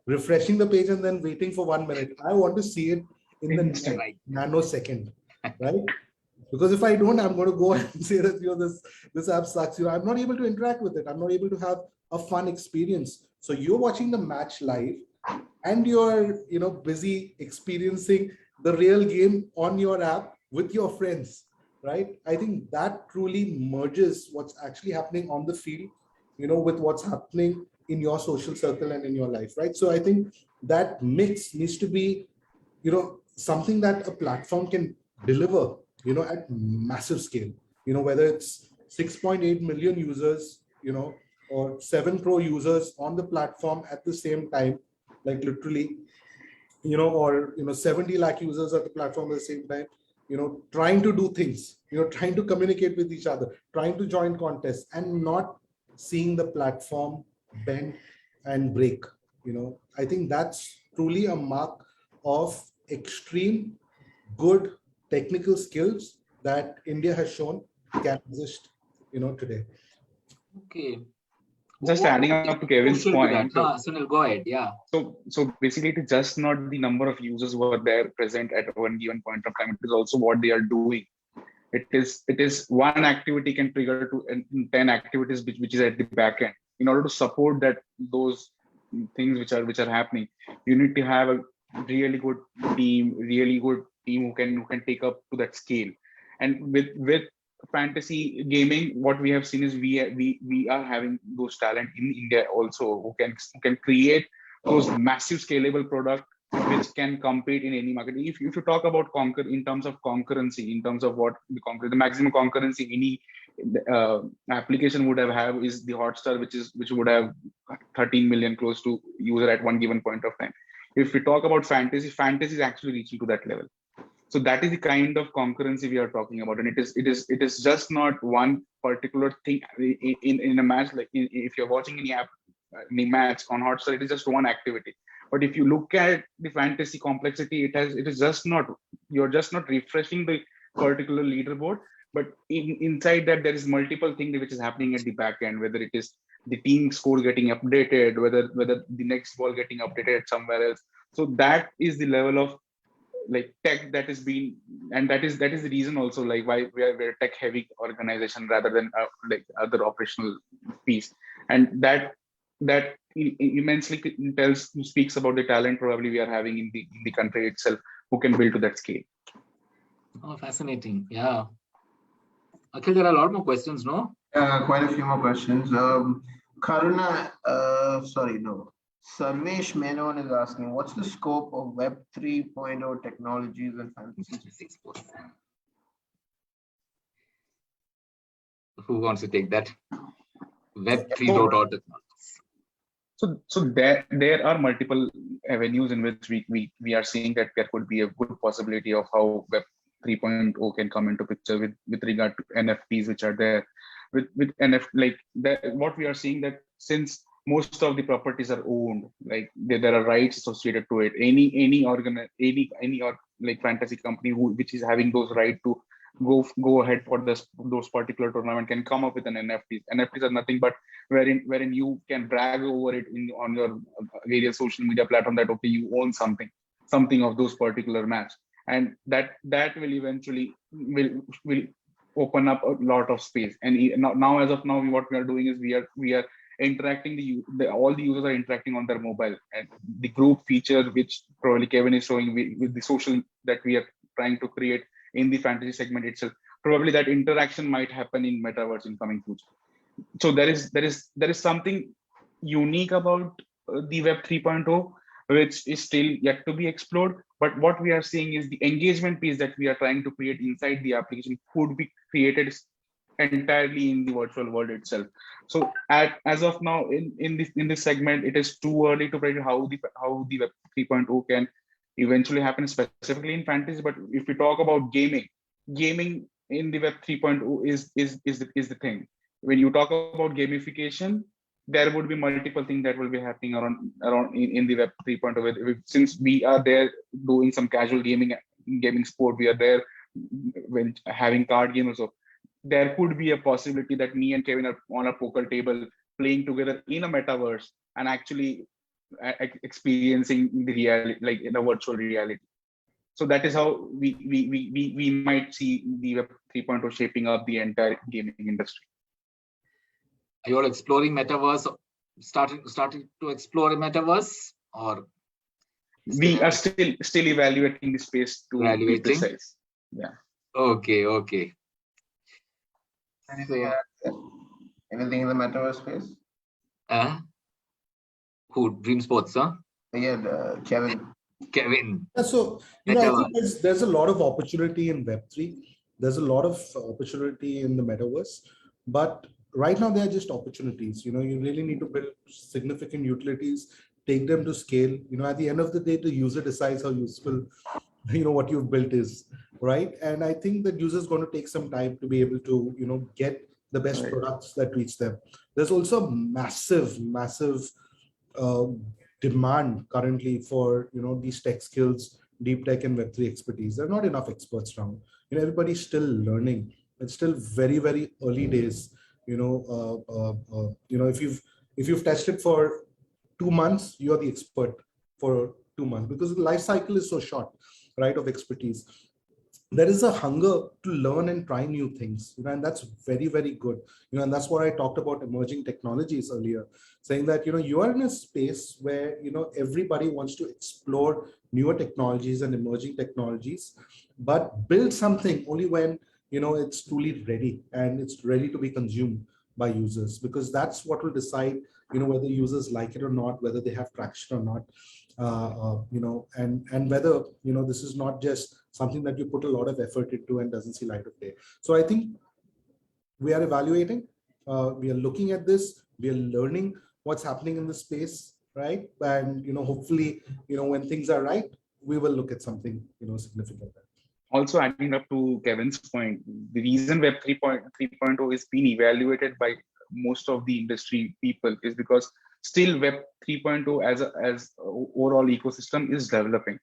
refreshing the page and then waiting for 1 minute. I want to see it in the next nanosecond, right? Because if I don't, I'm going to go and say that, this app sucks. I'm not able to interact with it. I'm not able to have a fun experience. So you're watching the match live and you're, busy experiencing the real game on your app with your friends, right? I think that truly merges what's actually happening on the field, with what's happening in your social circle and in your life, right? So I think that mix needs to be, something that a platform can deliver, at massive scale, whether it's 6.8 million users, or 7 crore users on the platform at the same time, like literally, or 70 lakh users at the platform at the same time, trying to do things, trying to communicate with each other, trying to join contests, and not seeing the platform bend and break. I think that's truly a mark of extreme good technical skills that India has shown can exist, today. Okay. Just adding up to Kevin's point. Sunil, go ahead. Yeah. So basically, it is just not the number of users who are there present at one given point of time. It is also what they are doing. It is one activity can trigger to 10 activities which is at the back end. In order to support those things which are happening, you need to have a really good team who can take up to that scale. And with fantasy gaming, what we have seen is we are having those talent in India also who can create those massive scalable product which can compete in any market. If you talk about in terms of concurrency, in terms of what the maximum concurrency any application would have is the Hotstar, which would have 13 million close to user at one given point of time. If we talk about fantasy is actually reaching to that level. So that is the kind of concurrency we are talking about, and it is just not one particular thing in a match. Like if you're watching any match on Hotstar, it is just one activity. But if you look at the fantasy complexity, it is just not, you're just not refreshing the particular leaderboard, but inside that there is multiple things which is happening at the back end, whether it is the team score getting updated, whether the next ball getting updated somewhere else. So that is the level of like tech that is being, and that is the reason also like why we're a tech heavy organization rather than like other operational piece, and that immensely speaks about the talent probably we are having in the country itself who can build to that scale. Oh, fascinating. Yeah. Akhil, there are a lot more questions, no? Quite a few more questions. Sarvesh Menon is asking, what's the scope of Web 3.0 technologies and fantasy? Who wants to take that? Web 3.0 technologies. So there are multiple avenues in which we are seeing that there could be a good possibility of how Web 3.0 can come into picture with regard to NFTs, which are there. With NFT, like that, what we are seeing that since most of the properties are owned, like there are rights associated to it. Any like fantasy company which is having those rights to go ahead for those particular tournament can come up with an NFTs. NFTs are nothing but wherein you can brag over it on your various social media platform that okay, you own something of those particular match, and that will eventually will open up a lot of space. And now as of now, what we are doing is we are interacting all the users are interacting on their mobile, and the group feature which probably Kevin is showing with the social that we are trying to create in the fantasy segment itself, probably that interaction might happen in metaverse in coming future. So there is something unique about the Web 3.0 which is still yet to be explored. But what we are seeing is the engagement piece that we are trying to create inside the application could be created entirely in the virtual world itself. So as of now, in this segment, it is too early to predict how the Web 3.0 can eventually happen specifically in fantasy. But if we talk about gaming in the Web 3.0 is the thing. When you talk about gamification, there would be multiple things that will be happening around in the Web 3.0. Since we are there doing some casual gaming sport, we are there when having card games. So there could be a possibility that me and Kevin are on a poker table playing together in a metaverse and actually experiencing the reality, like in a virtual reality. So that is how we might see the Web 3.0 shaping up the entire gaming industry. Are you all exploring metaverse? Starting to explore a metaverse, or we are still evaluating the space to be precise. Yeah. Okay. Anything in the metaverse space? Who? Dream Sports, huh? Yeah, Kevin. Yeah, so I think there's a lot of opportunity in Web3. There's a lot of opportunity in the metaverse, but right now they are just opportunities. You really need to build significant utilities, take them to scale. At the end of the day, the user decides how useful what you've built is, right? And I think that users going to take some time to be able to get the best products that reach them. There's also massive demand currently for these tech skills, deep tech and Web3 expertise. There are not enough experts around. Everybody's still learning. It's still very, very early days. If you've tested for 2 months, you're the expert for 2 months, because the life cycle is so short, right, of expertise. There is a hunger to learn and try new things, and that's very, very good. And that's what I talked about emerging technologies earlier, saying that you are in a space where everybody wants to explore newer technologies and emerging technologies, but build something only when it's truly ready and it's ready to be consumed by users, because that's what will decide whether users like it or not, whether they have traction or not. And whether this is not just something that you put a lot of effort into and doesn't see light of day. So I think we are evaluating, we are looking at this, we are learning what's happening in the space, right? And hopefully when things are right, we will look at something significant. Also adding up to Kevin's point, the reason Web 3.0 is being evaluated by most of the industry people is because still Web 3.0 as overall ecosystem is developing.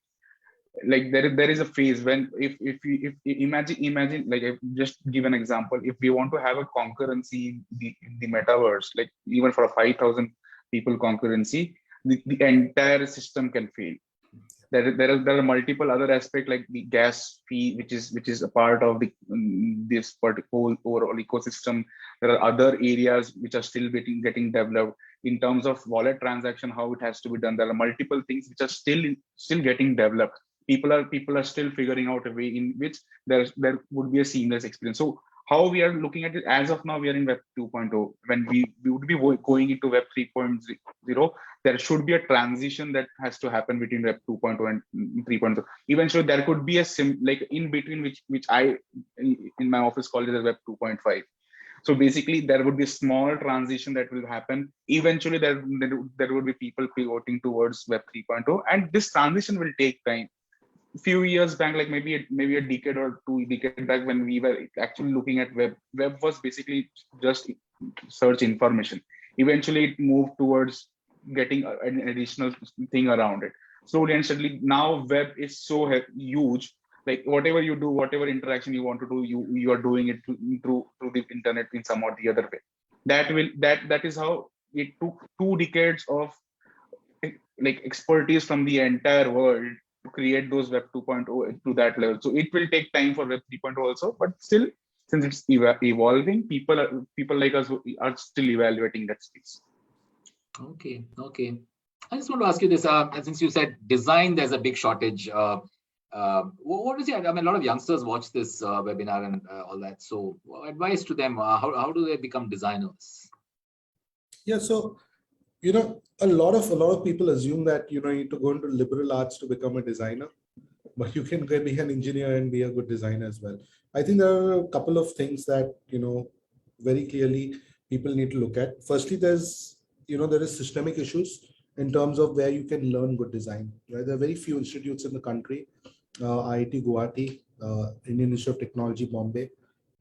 Like there is a phase when if you imagine, like I just give an example, if we want to have a concurrency in the metaverse, like even for a 5,000 people concurrency, the entire system can fail. There are multiple other aspects like the gas fee, which is a part of this particular overall ecosystem. There are other areas which are still getting developed in terms of wallet transaction, how it has to be done. There are multiple things which are still getting developed. People are still figuring out a way in which there would be a seamless experience. So how we are looking at it as of now, we are in Web 2.0. When we would be going into Web 3.0, there should be a transition that has to happen between Web 2.0 and 3.0. Eventually, there could be a like in between, which I in my office call it as Web 2.5. So basically, there would be a small transition that will happen. Eventually, there would be people pivoting towards Web 3.0, and this transition will take time. Few years back, like maybe a decade or 2 decades back, when we were actually looking at web was basically just search information. Eventually it moved towards getting an additional thing around it. Slowly and steadily, now web is so huge, like whatever you do, whatever interaction you want to do, you are doing it through the internet in some or the other way. That is how it took 2 decades of like expertise from the entire world to create those Web 2.0 to that level. So it will take time for Web 3.0 also, but still, since it's evolving, people like us are still evaluating that space. Okay. I just want to ask you this, since you said design, there's a big shortage. What is it? I mean, a lot of youngsters watch this webinar and all that. So advice to them, how do they become designers? Yeah, so a lot of people assume that you need to go into liberal arts to become a designer, but you can be an engineer and be a good designer as well. I think there are a couple of things that very clearly people need to look at. Firstly, there is systemic issues in terms of where you can learn good design. Right? There are very few institutes in the country, IIT Guwahati, Indian Institute of Technology Bombay,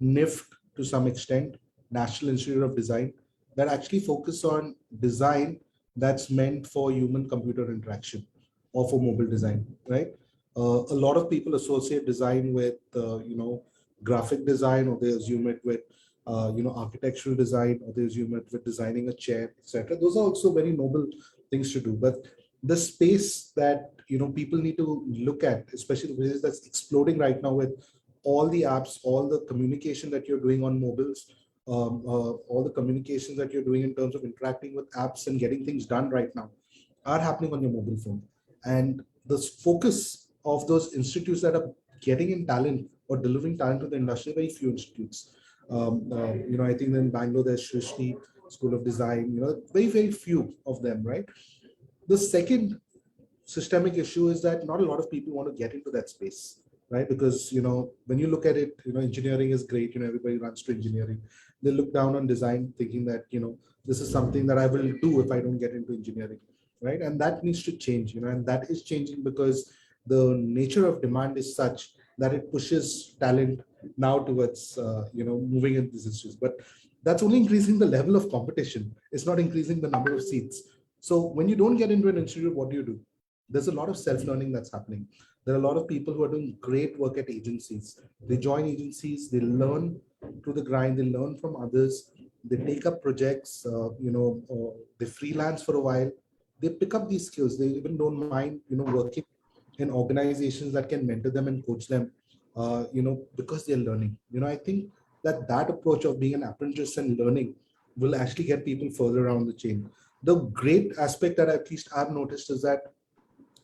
NIFT to some extent, National Institute of Design, that actually focus on design that's meant for human-computer interaction or for mobile design, right? A lot of people associate design with, graphic design, or they assume it with, architectural design, or they assume it with designing a chair, etc. Those are also very noble things to do. But the space that, people need to look at, especially the ways that's exploding right now with all the apps, all the communication that you're doing on mobiles, all the communications that you're doing in terms of interacting with apps and getting things done right now are happening on your mobile phone. And the focus of those institutes that are getting in talent or delivering talent to the industry, very few institutes. I think in Bangalore, there's Shrishti School of Design, very, very few of them, right? The second systemic issue is that not a lot of people want to get into that space, right? Because, when you look at it, engineering is great, everybody runs to engineering. They look down on design thinking that, this is something that I will do if I don't get into engineering, right? And that needs to change, and that is changing because the nature of demand is such that it pushes talent now towards, moving into these issues. But that's only increasing the level of competition. It's not increasing the number of seats. So when you don't get into an institute, what do? There's a lot of self-learning that's happening. There are a lot of people who are doing great work at agencies. They join agencies, they learn through the grind, they learn from others, they take up projects, they freelance for a while, they pick up these skills. They even don't mind, working in organizations that can mentor them and coach them, because they're learning. I think that approach of being an apprentice and learning will actually get people further around the chain. The great aspect that at least I've noticed is that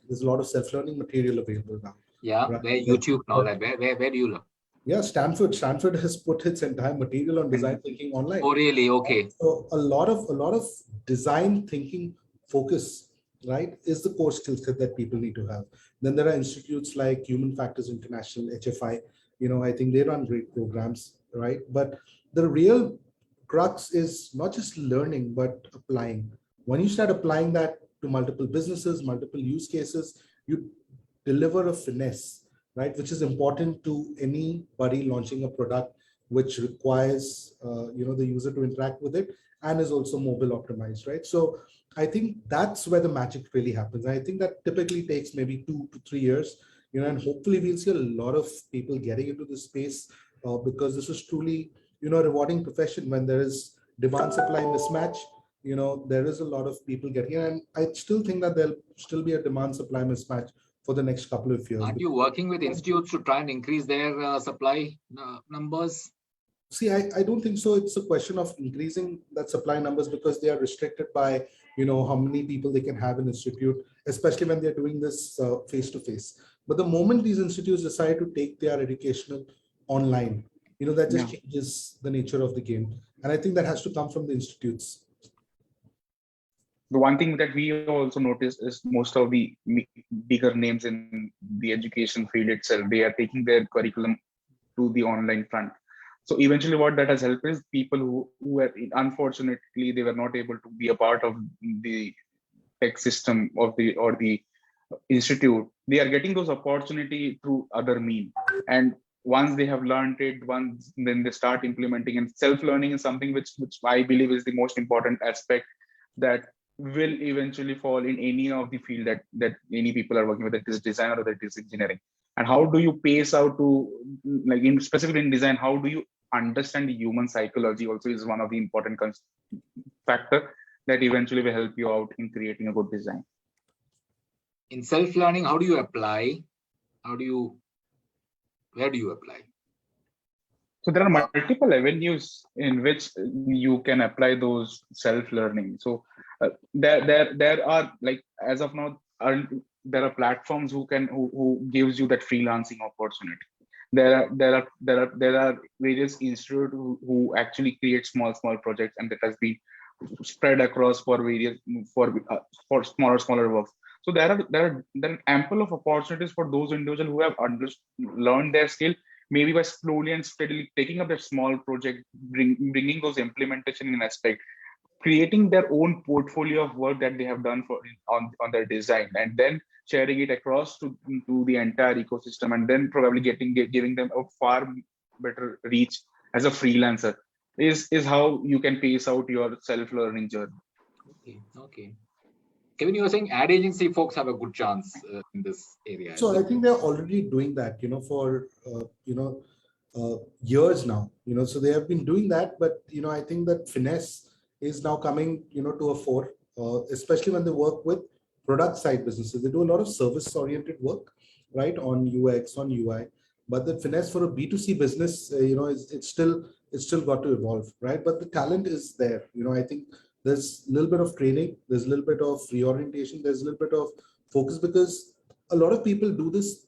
there's a lot of self-learning material available now. Yeah, right? where YouTube and all that. Where do you learn? Yeah, Stanford has put its entire material on design thinking online. Oh, really? Okay. So a lot of design thinking focus, right, is the core skill set that people need to have. Then there are institutes like Human Factors International, HFI. I think they run great programs, right? But the real crux is not just learning, but applying. When you start applying that to multiple businesses, multiple use cases, you deliver a finesse, right? Which is important to anybody launching a product which requires, the user to interact with it and is also mobile optimized, right? So I think that's where the magic really happens. I think that typically takes maybe 2 to 3 years, and hopefully we'll see a lot of people getting into this space because this is truly, a rewarding profession when there is demand supply mismatch. There is a lot of people getting in, and I still think that there'll still be a demand supply mismatch for the next couple of years. Aren't you working with institutes to try and increase their supply numbers? See, I don't think so. It's a question of increasing that supply numbers because they are restricted by, how many people they can have in institute, especially when they're doing this face-to-face. But the moment these institutes decide to take their educational online, that just changes the nature of the game. And I think that has to come from the institutes. The one thing that we also noticed is most of the bigger names in the education field itself, they are taking their curriculum to the online front. So eventually what that has helped is people who were, unfortunately, they were not able to be a part of the tech system of the institute, they are getting those opportunity through other means. And once they have learned it, then they start implementing, and self-learning is something which I believe is the most important aspect that will eventually fall in any of the field that any people are working with, whether it is design or whether it is engineering. And how do you pace out to, like specifically in design, how do you understand the human psychology also is one of the important factor that eventually will help you out in creating a good design. In self-learning, how do you apply? Where do you apply? So there are multiple avenues in which you can apply those self-learning. So there are, like, as of now, there are platforms who gives you that freelancing opportunity. There are various institutes who actually create small projects, and that has been spread across for smaller works. So there are ample of opportunities for those individuals who have learned their skill, maybe by slowly and steadily taking up that small project, bringing those implementation in aspect, creating their own portfolio of work that they have done on their design, and then sharing it across to the entire ecosystem, and then probably giving them a far better reach as a freelancer is how you can pace out your self-learning journey. Okay. Kevin, you were saying ad agency folks have a good chance in this area. So I think they're already doing that, for years now. So they have been doing that, but I think that finesse is now coming, to a fore, especially when they work with product side businesses. They do a lot of service-oriented work, right, on UX, on UI. But the finesse for a B2C business, it's still got to evolve, right? But the talent is there. I think there's a little bit of training, there's a little bit of reorientation, there's a little bit of focus, because a lot of people do this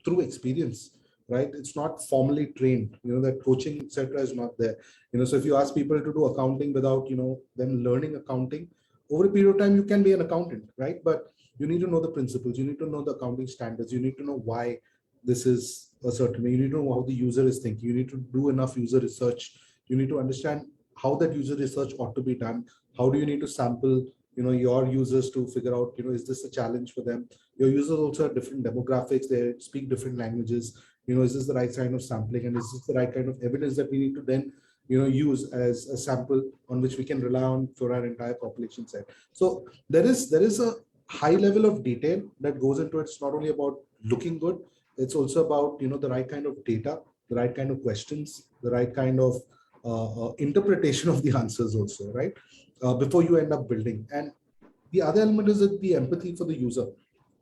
through experience, right? It's not formally trained, that coaching, etc. is not there. So if you ask people to do accounting without, them learning accounting, over a period of time, you can be an accountant, right? But you need to know the principles, you need to know the accounting standards, you need to know why this is a certain way, you need to know how the user is thinking, you need to do enough user research, you need to understand how that user research ought to be done, how do you need to sample, your users to figure out, is this a challenge for them? Your users also have different demographics, they speak different languages, is this the right kind of sampling, and is this the right kind of evidence that we need to then use as a sample on which we can rely on for our entire population set. So there is a high level of detail that goes into it. It's not only about looking good, it's also about the right kind of data, the right kind of questions, the right kind of interpretation of the answers also, right, before you end up building. And the other element is that the empathy for the user,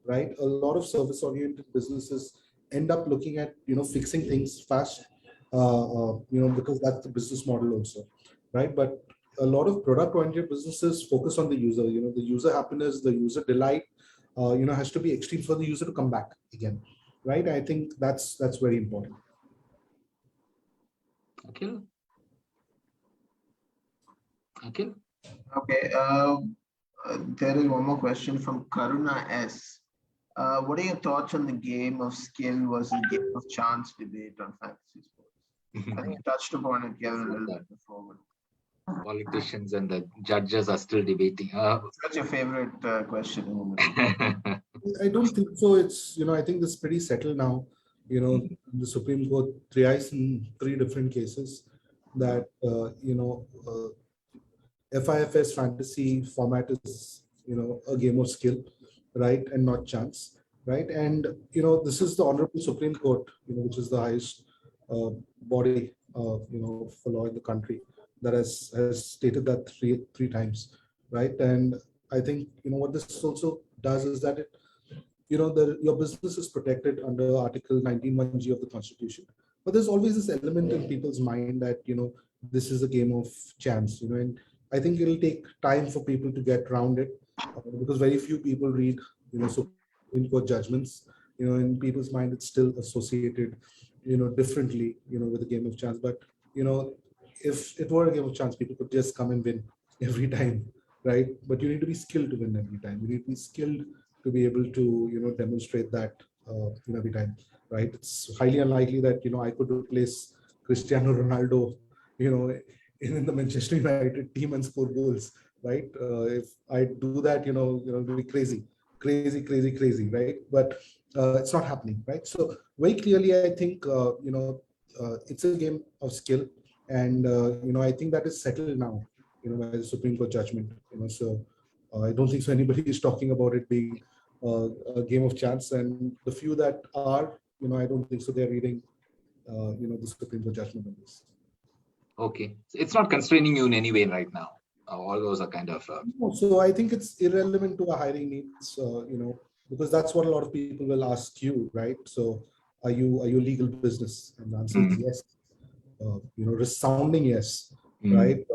right? A lot of service oriented businesses end up looking at fixing things fast, because that's the business model also, right? But a lot of product oriented businesses focus on the user, the user happiness, the user delight, has to be extreme for the user to come back again, right? I think that's very important. Okay. Okay. There is one more question from Karuna S. What are your thoughts on the game of skill versus game of chance debate on fantasy sports? I think you touched upon it, Kevin, a little bit before. Politicians and the judges are still debating. What's your favorite question? I don't think so. It's, I think this is pretty settled now. The Supreme Court thrice in 3 different cases that, FIFS fantasy format is, a game of skill, right, and not chance, right? And, this is the Honorable Supreme Court, which is the highest body, for law in the country, that has stated that three times, right? And I think, what this also does is that it, your business is protected under Article 19(1)(g) of the Constitution. But there's always this element in people's mind that, this is a game of chance, and I think it'll take time for people to get around it, because very few people read, Supreme Court judgments. In people's mind, it's still associated differently, with a game of chance. But, if it were a game of chance, people could just come and win every time, right? But you need to be skilled to win every time. You need to be skilled to be able to, demonstrate that every time, right? It's highly unlikely that, I could replace Cristiano Ronaldo, in the Manchester United team and score goals, right? If I do that, it'd be crazy, right? But it's not happening, right? So very clearly, I think, it's a game of skill. And, I think that is settled now, by the Supreme Court judgment, so I don't think so anybody is talking about it being a game of chance. And the few that are, I don't think so they're reading, the Supreme Court judgment on this. Okay. So it's not constraining you in any way right now. All those are kind of. So I think it's irrelevant to our hiring needs, because that's what a lot of people will ask you, right? So are you legal business? And the answer is yes. Resounding yes, right?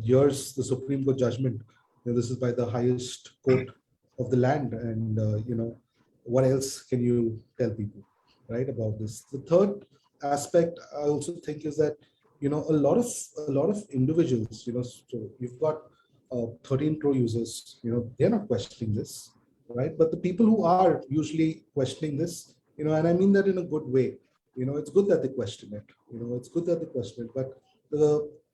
Here's the Supreme Court judgment. This is by the highest court of the land, and what else can you tell people, right, about this? The third aspect I also think is that a lot of individuals, so you've got 13 crore users, they're not questioning this, right? But the people who are usually questioning this, and I mean that in a good way. It's good that they question it. It's good that they question it. But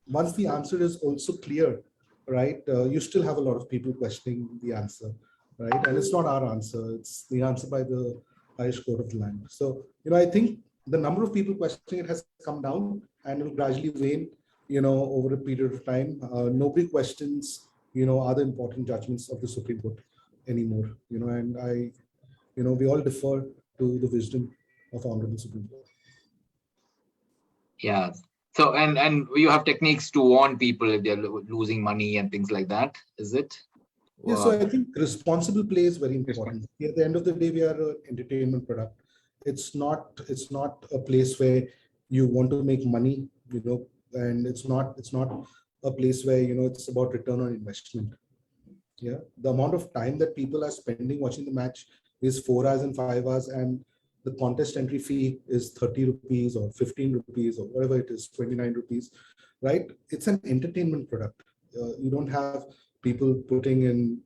once the answer is also clear, right, you still have a lot of people questioning the answer, right? And it's not our answer. It's the answer by the highest court of the land. So, I think the number of people questioning it has come down and will gradually wane, over a period of time. Nobody questions, other important judgments of the Supreme Court anymore, and we all defer to the wisdom of Honorable Supreme Court. Yeah. So, and you have techniques to warn people if they're losing money and things like that, is it? Yeah, so I think responsible play is very important. At the end of the day, we are an entertainment product. It's not a place where you want to make money, and it's not a place where, it's about return on investment. Yeah. The amount of time that people are spending watching the match is 4 hours and 5 hours, and the contest entry fee is 30 rupees or 15 rupees or whatever it is, 29 rupees, right? It's an entertainment product. You don't have people putting in,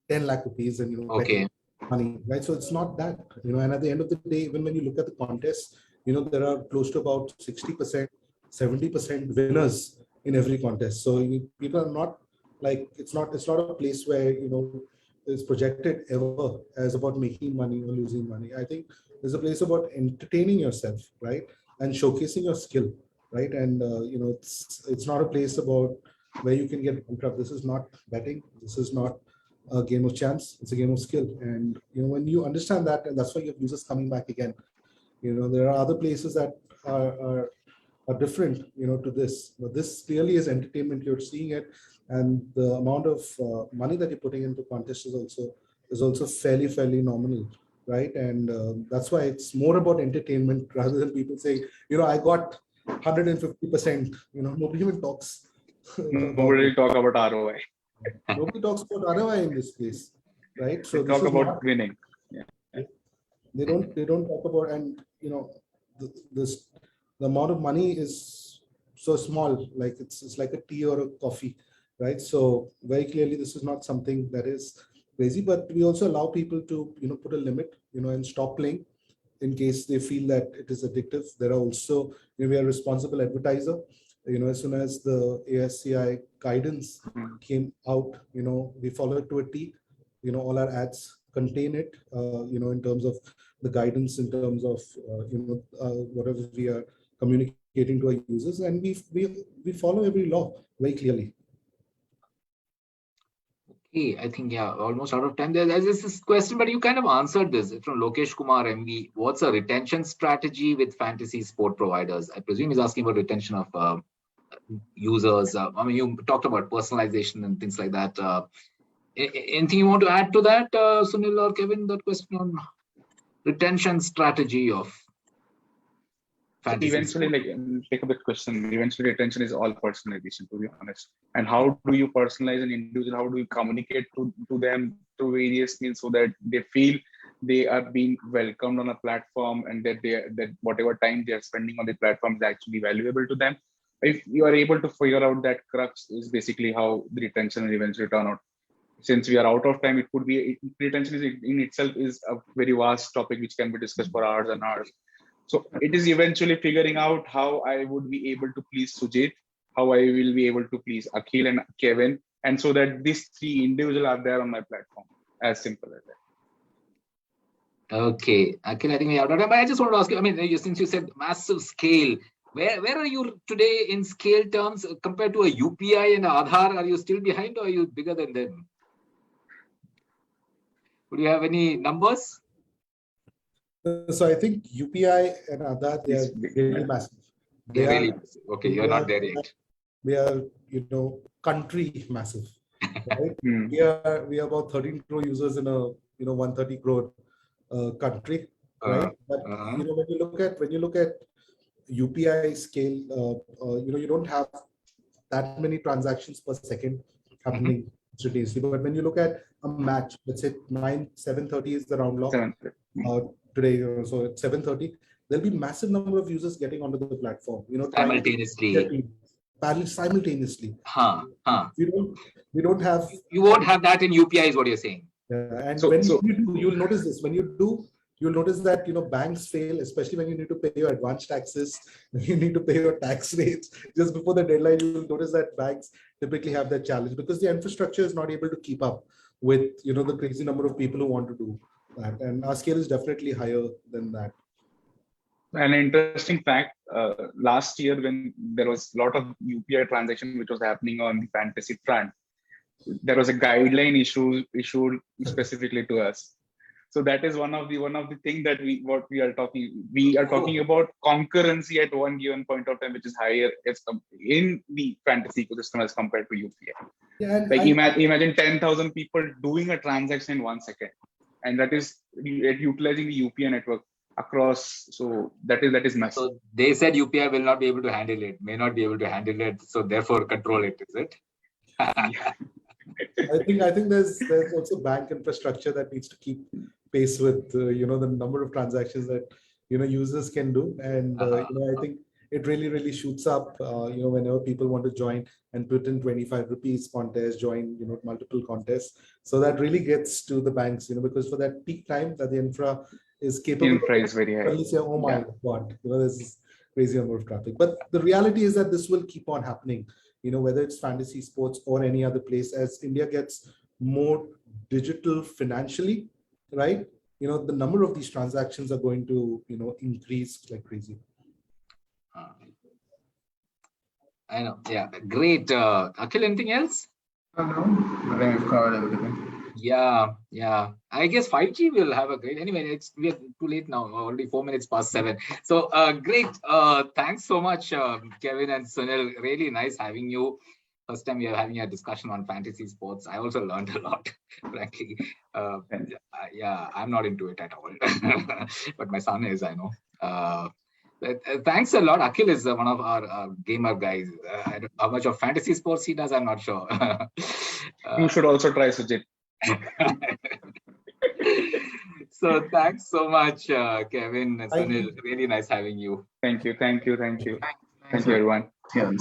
10 lakh rupees and, okay, money, right? So it's not that, and at the end of the day, even when you look at the contest, there are close to about 60%, 70% winners in every contest. So people are not like, it's not a place where, is projected ever as about making money or losing money. I think there's a place about entertaining yourself, right, and showcasing your skill, right? And it's not a place about where you can get bankrupt. This is not betting. This is not a game of chance. It's a game of skill. And when you understand that, and that's why you have users coming back again. There are other places that are different, to this. But this clearly is entertainment. You're seeing it, and the amount of money that you're putting into contests is also fairly nominal, right? And that's why it's more about entertainment rather than people saying, I got 150%. Nobody even talks. Nobody talk about ROI. Nobody talks about ROI in this place, right? So they talk about winning. Yeah. They don't talk about, and the amount of money is so small, like it's like a tea or a coffee, right? So very clearly, this is not something that is crazy, but we also allow people to, put a limit, and stop playing in case they feel that it is addictive. There are also, we are a responsible advertiser. As soon as the ASCI guidance came out, we followed to a T. All our ads contain it, in terms of the guidance, in terms of, whatever we are communicating to our users, and we follow every law very clearly. Okay, I think, yeah, almost out of time. There's this question, but you kind of answered this from Lokesh Kumar MV. What's a retention strategy with fantasy sport providers? I presume he's asking about retention of users. I mean, you talked about personalization and things like that. Anything you want to add to that, Sunil or Kevin, that question on retention strategy of fantasy eventually, sport? Take up that question. Eventually, retention is all personalization, to be honest. And how do you personalize an individual? How do you communicate to them through various means so that they feel they are being welcomed on a platform, and that whatever time they are spending on the platform is actually valuable to them. If you are able to figure out that crux, is basically how the retention will eventually turn out. Since we are out of time, it could be retention is in itself is a very vast topic which can be discussed for hours and hours. So it is eventually figuring out how I would be able to please Sujit, how I will be able to please Akhil and Kevin, and so that these three individuals are there on my platform. As simple as that. Okay, Akhil, I think we are out of time, but I just want to ask you, I mean, since you said massive scale, where are you today in scale terms compared to a UPI and Aadhaar? Are you still behind, or are you bigger than them? Would you have any numbers? So I think UPI and Aadhaar, they are really massive. They're really massive. Okay, you're not there yet. They are, country massive. Right? We are about 13 crore users in a 130 crore country, right? But when you look at UPI scale, you don't have that many transactions per second happening instantaneously. But when you look at a match, let's say 7:30 is the round log today, so at 7:30, there'll be massive number of users getting onto the platform. Simultaneously. We don't have. You won't have that in UPI, is what you're saying. Yeah, and you'll notice this. When you do, you'll notice that banks fail, especially when you need to pay your advance taxes, when you need to pay your tax rates just before the deadline. You will notice that banks typically have that challenge because the infrastructure is not able to keep up with the crazy number of people who want to do that, and our scale is definitely higher than that. An interesting fact: last year, when there was a lot of UPI transaction which was happening on the fantasy front, there was a guideline issued specifically to us. So that is one of the thing that we are talking about concurrency at one given point of time, which is higher in the fantasy ecosystem as compared to UPI. Yeah, imagine 10,000 people doing a transaction in 1 second, and that is utilizing the UPI network across. So that is massive. So they said UPI will not be able to handle it, may not be able to handle it. So therefore, control it. Is it? I think there's also bank infrastructure that needs to keep pace with the number of transactions that users can do, and I think it really shoots up whenever people want to join and put in 25 rupees contest, join multiple contests. So that really gets to the banks, because for that peak time that the infra is capable. Infra is very high. Say, oh my God, there's this crazy number of traffic. But the reality is that this will keep on happening. Whether it's fantasy sports or any other place, as India gets more digital financially, right? The number of these transactions are going to, increase like crazy. I know. Yeah, great. Akhil, anything else? No, I think we've covered everything. Yeah. I guess 5G will have a great. Anyway, we are too late now. Already 4 minutes past 7. So great. Thanks so much, Kevin and Sunil. Really nice having you. First time we are having a discussion on fantasy sports. I also learned a lot, frankly. Yeah, I'm not into it at all, but my son is, I know. Thanks a lot. Akhil is one of our gamer guys. I don't know how much of fantasy sports he does, I'm not sure. You should also try, Sujit. So thanks so much, Kevin and Sunil. Really nice having you. Thank you, everyone. Yeah.